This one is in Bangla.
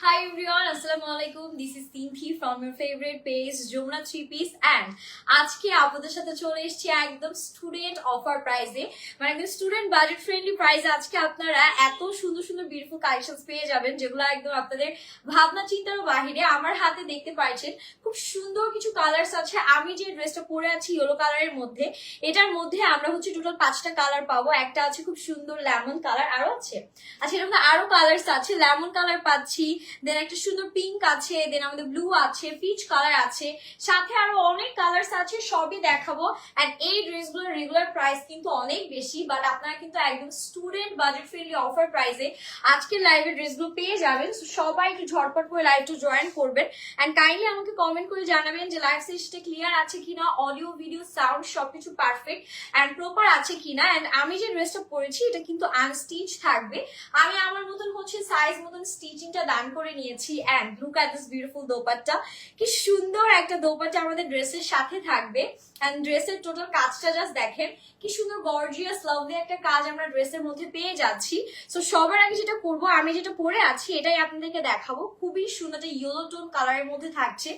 Hi everyone, Assalamualaikum. This is Tinthi from your favorite page Jomna 3 Piece and আজকে আপনাদের সাথে চলে এসেছি একদম স্টুডেন্ট অফার প্রাইসে, মানে একদম স্টুডেন্ট বাজেট ফ্রেন্ডলি প্রাইসে। আজকে আপনারা এত সুন্দর সুন্দর বিউটিফুল কালেকশনস পেয়ে যাবেন যেগুলো একদম আপনাদের ভাবনা চিন্তার বাহিরে। আমার হাতে দেখতে পাচ্ছেন খুব সুন্দর কিছু কালার্স আছে। আমি যে ড্রেসটা পরে আছি ইয়েলো কালারের মধ্যে, এটার মধ্যে আমরা হচ্ছে টোটাল 5টা কালার পাবো। একটা আছে খুব সুন্দর লেমন কালার, আরো আছে এরকম আরো কালার্স আছে। লেমন কালার পাচ্ছি, দেন একটা সুন্দর পিঙ্ক আছে, দেন আমাদের ব্লু আছে, পিচ কালার আছে, সাথে আরো অনেক কালার্স আছে, সবই দেখাবো। এন্ড এই ড্রেসগুলোর রেগুলার প্রাইস কিন্তু অনেক বেশি, বাট আপনারা কিন্তু একদম স্টুডেন্ট বাজেট ফ্রেন্ডলি অফার প্রাইসে আজকে লাইভে ড্রেসগুলো পেয়ে যাবেন। সবাই একটু ঝটপট করে লাইভটা জয়েন করবেন এন্ড কাইন্ডলি আমাকে কমেন্ট করে জানাবেন যে লাইভ সেশনটা ক্লিয়ার আছে কিনা, অডিও ভিডিও সাউন্ড সবকিছু পারফেক্ট এন্ড প্রপার আছে কিনা। এন্ড আমি যে ড্রেসটা পরেছি এটা কিন্তু আনস্টিচ থাকবে। আমি আমার মতন হচ্ছে সাইজ মতন স্টিচিংটা দান করে নিয়েছি। And look at this beautiful dupatta, কি সুন্দর একটা দোপাট্টা আমাদের ড্রেসের সাথে থাকবে। এন্ড ড্রেসের টোটাল কাজটা জাস্ট দেখেন, কি সুন্দর গর্জিয়াস লাভলি একটা কাজ আমরা ড্রেসের মধ্যে পেয়ে যাচ্ছি। সো সবার আগে যেটা করবো, আমি যেটা পরে আছি এটাই আপনাদেরকে দেখাবো। খুবই সুন্দর একটা ইয়েলো টোন কালারের মধ্যে থাকছে।